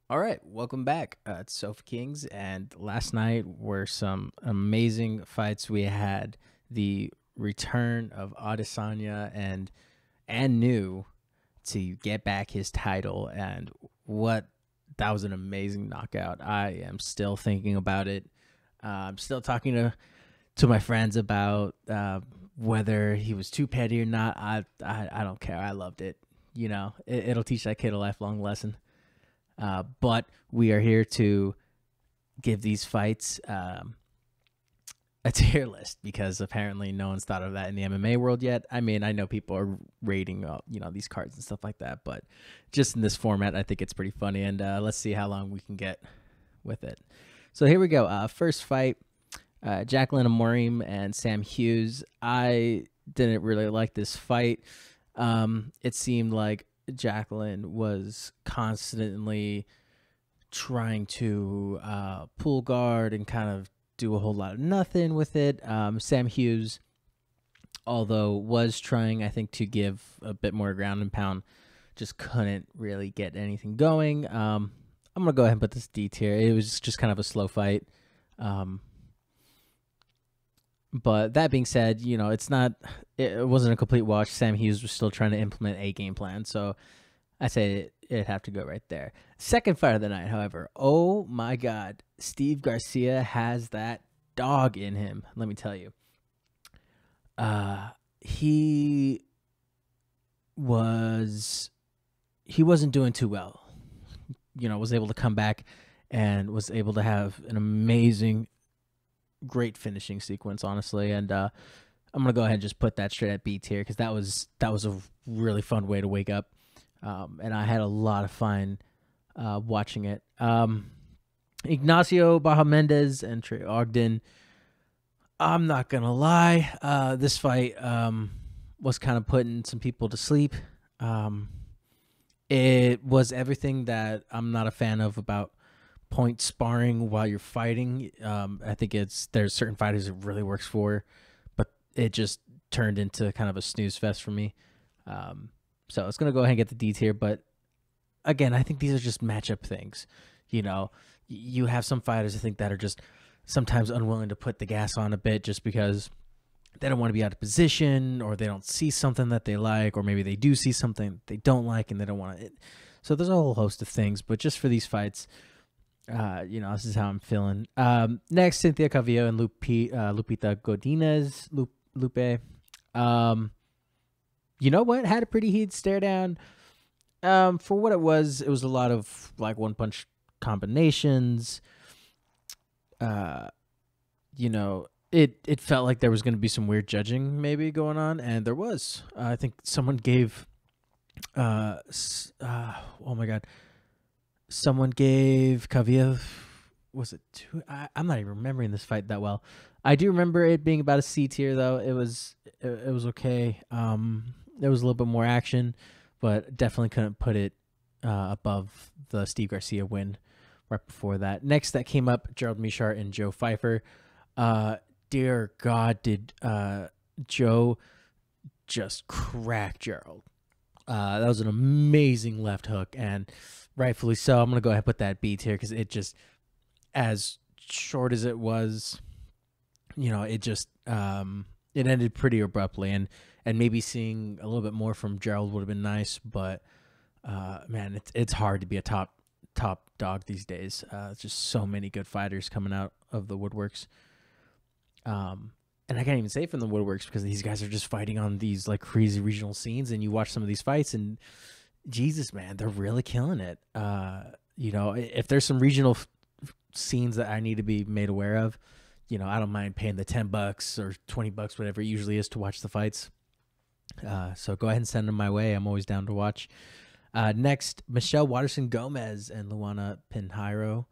All right, welcome back. It's Sofa Kings, and last night were some amazing fights. We had the return of Adesanya and New to get back his title, and what that was an amazing knockout. I am still thinking about it. I'm still talking to my friends about whether he was too petty or not. I don't care. I loved it. It'll teach that kid a lifelong lesson. But we are here to give these fights a tier list because apparently no one's thought of that in the MMA world yet. I mean, I know people are rating, these cards and stuff like that, but just in this format, I think it's pretty funny. And let's see how long we can get with it. So here we go. First fight, Jacqueline Amorim and Sam Hughes. I didn't really like this fight. It seemed like Jacqueline was constantly trying to pull guard and kind of do a whole lot of nothing with it. Sam Hughes, although was trying, I think, to give a bit more ground and pound, just couldn't really get anything going. I'm going to go ahead and put this D tier. It was just kind of a slow fight. But that being said, it wasn't a complete wash. Sam Hughes was still trying to implement a game plan. So I say it'd have to go right there. Second fight of the night, however, oh my God, Steve Garcia has that dog in him. Let me tell you. He wasn't doing too well. Was able to come back and was able to have an amazing, great finishing sequence, honestly. And I'm gonna go ahead and just put that straight at B tier because that was a really fun way to wake up, and I had a lot of fun watching it. Ignacio Bahamendez and Trey Ogden. I'm not gonna lie, this fight was kind of putting some people to sleep. It was everything that I'm not a fan of about point sparring while you're fighting. I think there's certain fighters it really works for, but it just turned into kind of a snooze fest for me. So it's gonna go ahead and get the D tier, but again, I think these are just matchup things. You have some fighters I think that are just sometimes unwilling to put the gas on a bit just because they don't want to be out of position, or they don't see something that they like, or maybe they do see something they don't like and they don't want it. So there's a whole host of things, but just for these fights, this is how I'm feeling. Next, Cynthia Calvillo and Lupita Godinez. Lupe. You know what? Had a pretty heated stare down. For what it was a lot of like one punch combinations. It felt like there was going to be some weird judging maybe going on, and there was. I think someone gave. Oh my God. Someone gave Kaviev, was it two? I'm not even remembering this fight that well. I do remember it being about a C tier though. It was okay. There was a little bit more action, but definitely couldn't put it above the Steve Garcia win right before that. Next that came up, Gerald Mishart and Joe Pfeiffer. Dear God, did Joe just crack Gerald? That was an amazing left hook, and rightfully so. I'm going to go ahead and put that B tier because it just, as short as it was, it just, it ended pretty abruptly, and maybe seeing a little bit more from Gerald would have been nice, but, man, it's hard to be a top dog these days. Just so many good fighters coming out of the woodworks. And I can't even say from the woodworks because these guys are just fighting on these like crazy regional scenes, and you watch some of these fights and Jesus, man, they're really killing it. If there's some regional scenes that I need to be made aware of, I don't mind paying the $10 or $20, whatever it usually is to watch the fights. So go ahead and send them my way. I'm always down to watch. Next, Michelle Waterson Gomez and Luana Pinheiro.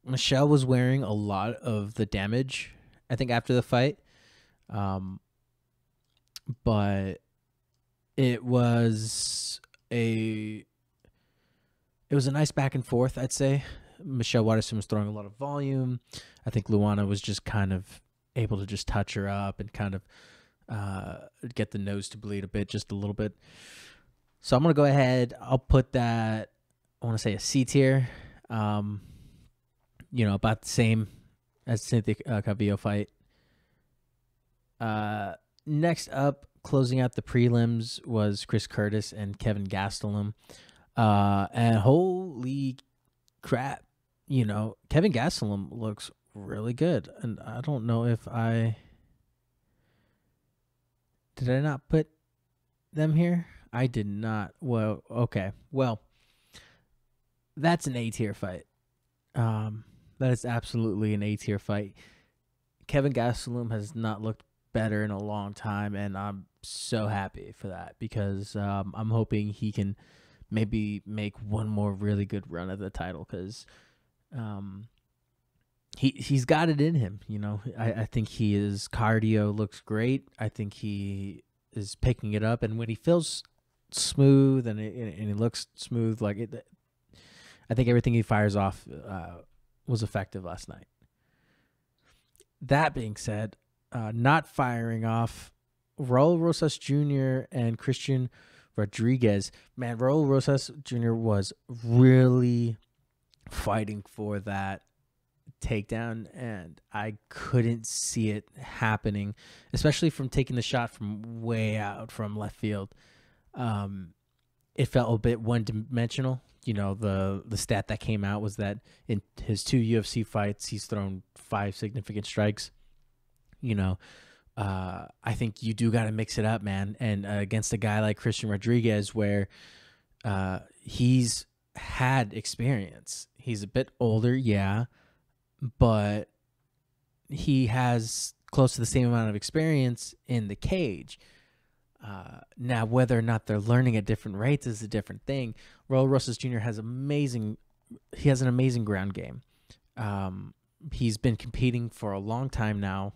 Michelle was wearing a lot of the damage, I think, after the fight. But it was a nice back and forth, I'd say. Michelle Waterson was throwing a lot of volume. I think Luana was just kind of able to just touch her up and kind of get the nose to bleed a bit, just a little bit. So I'm gonna go ahead. I'll put that. I want to say a C tier. Um, about the same as Cynthia Calvillo fight. Next up, closing out the prelims was Chris Curtis and Kevin Gastelum. And holy crap, Kevin Gastelum looks really good. And I don't know if did I not put them here? I did not. Well, okay. Well, that's an A tier fight. That is absolutely an A tier fight. Kevin Gastelum has not looked better in a long time, and I'm so happy for that because I'm hoping he can maybe make one more really good run at the title because he's got it in him. I think his cardio looks great. I think he is picking it up, and when he feels smooth and he looks smooth, like it, I think everything he fires off was effective last night. That being said, not firing off Raul Rosas Jr. and Christian Rodriguez. Man, Raul Rosas Jr. was really fighting for that takedown, and I couldn't see it happening, especially from taking the shot from way out from left field. It felt a bit one-dimensional. The stat that came out was that in his 2 UFC fights, he's thrown 5 significant strikes. I think you do got to mix it up, man. And against a guy like Christian Rodriguez, where he's had experience, he's a bit older, yeah, but he has close to the same amount of experience in the cage. Now, whether or not they're learning at different rates is a different thing. Raul Rosas Jr. has an amazing ground game. He's been competing for a long time now,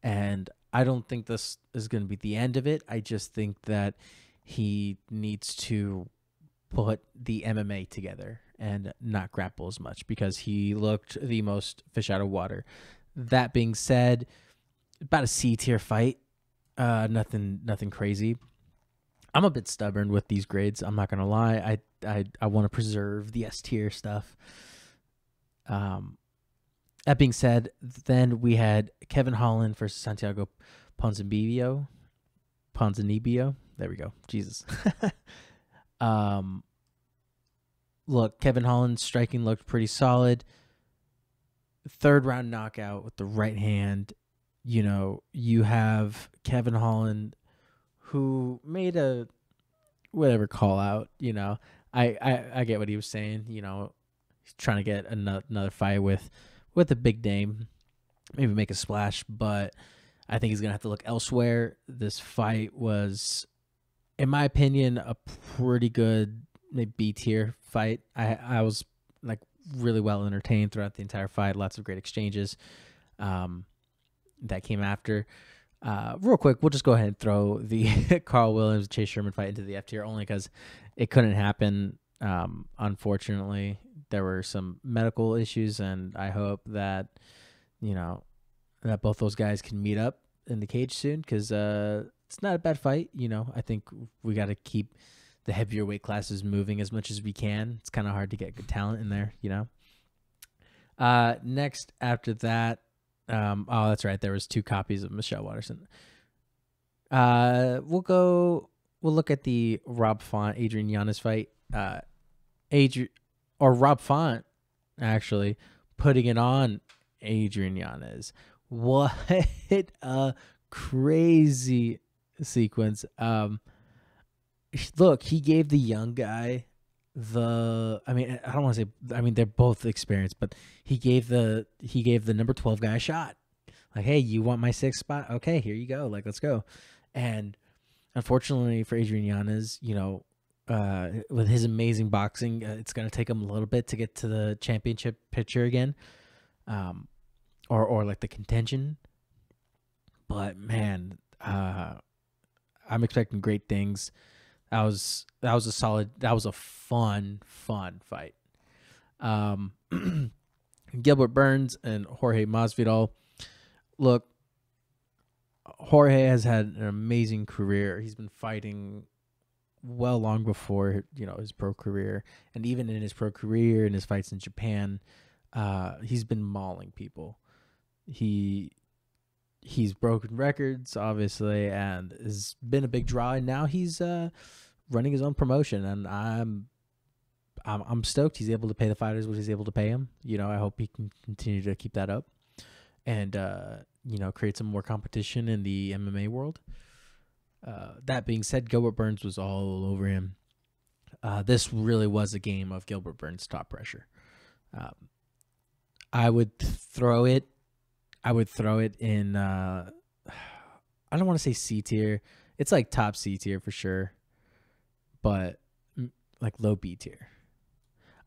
and I don't think this is going to be the end of it. I just think that he needs to put the MMA together and not grapple as much because he looked the most fish out of water. That being said, about a C tier fight. Nothing crazy. I'm a bit stubborn with these grades. I'm not gonna lie. I want to preserve the S tier stuff. That being said, then we had Kevin Holland versus Santiago Ponzinibbio. There we go. Jesus. Look, Kevin Holland's striking looked pretty solid. 3rd round knockout with the right hand. You have Kevin Holland who made a whatever call out. I get what he was saying. He's trying to get another fight with a big name, maybe make a splash, but I think he's gonna have to look elsewhere. This fight was, in my opinion, a pretty good maybe B tier fight. I was like really well entertained throughout the entire fight. Lots of great exchanges. That came after. Real quick, we'll just go ahead and throw the Carl Williams Chase Sherman fight into the F tier only because it couldn't happen. Unfortunately, there were some medical issues, and I hope that that both those guys can meet up in the cage soon because it's not a bad fight. I think we got to keep the heavier weight classes moving as much as we can. It's kind of hard to get good talent in there. Next after that. That's right. There was 2 copies of Michelle Watterson. We'll look at the Rob Font Adrian Yanez fight. Rob Font actually putting it on Adrian Yanez. What a crazy sequence. Look, he gave the young guy I don't want to say, they're both experienced, but he gave the number 12 guy a shot. Like, hey, you want my 6th spot? Okay, here you go. Like, let's go. And unfortunately for Adrian Yanez, with his amazing boxing, it's going to take him a little bit to get to the championship picture again, or like the contention. But man, I'm expecting great things. That was a fun fight. Gilbert Burns and Jorge Masvidal. Look, Jorge has had an amazing career. He's been fighting well long before his pro career, and even in his pro career and his fights in Japan, he's been mauling people. He's broken records, obviously, and has been a big draw. And now he's running his own promotion, and I'm stoked he's able to pay the fighters what he's able to pay him. I hope he can continue to keep that up and create some more competition in the MMA world. That being said, Gilbert Burns was all over him. This really was a game of Gilbert Burns top pressure. I would throw it in. I don't want to say C tier. It's like top C tier for sure, but like low B tier.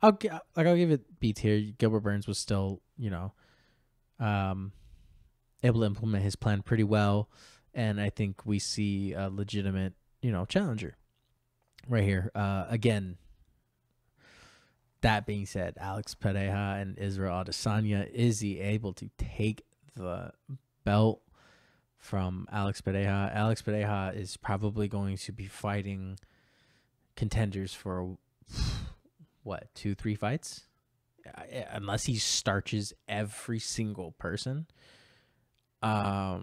I'll give it B tier. Gilbert Burns was still able to implement his plan pretty well, and I think we see a legitimate challenger right here. Again, that being said, Alex Pereira and Israel Adesanya, is he able to take the belt from Alex Pereira? Alex Pereira is probably going to be fighting contenders for 2-3 fights, unless he starches every single person. I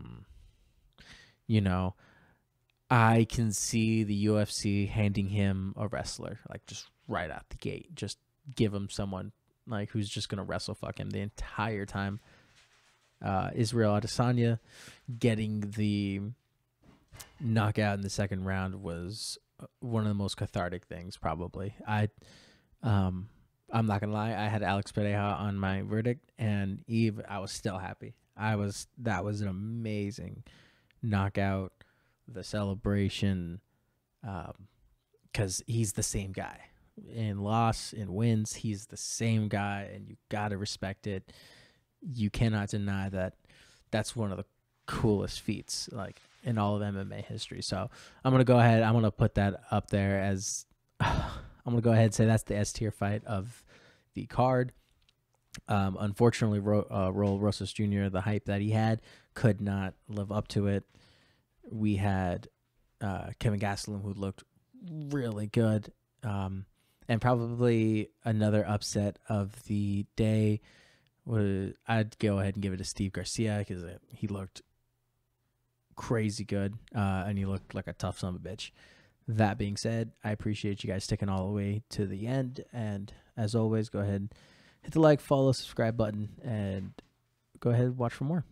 can see the UFC handing him a wrestler, like just right out the gate. Just give him someone like who's just gonna wrestle fuck him the entire time. Israel Adesanya getting the knockout in the second round was one of the most cathartic things, probably. I'm not gonna lie, I had Alex Pereira on my verdict, and I was still happy. That was an amazing knockout. The celebration, because he's the same guy in loss, in wins. He's the same guy, and you gotta respect it. You cannot deny that. That's one of the coolest feats, like in all of MMA history. So I'm gonna go ahead. I'm gonna put that up there as. I'm gonna go ahead and say that's the S tier fight of the card. Unfortunately, Raul Rosas Jr., the hype that he had, could not live up to it. We had Kevin Gastelum, who looked really good, and probably another upset of the day. I'd go ahead and give it to Steve Garcia, because he looked crazy good, and he looked like a tough son of a bitch. That being said, I appreciate you guys sticking all the way to the end, and as always, go ahead, hit the like, follow, subscribe button, and go ahead and watch for more.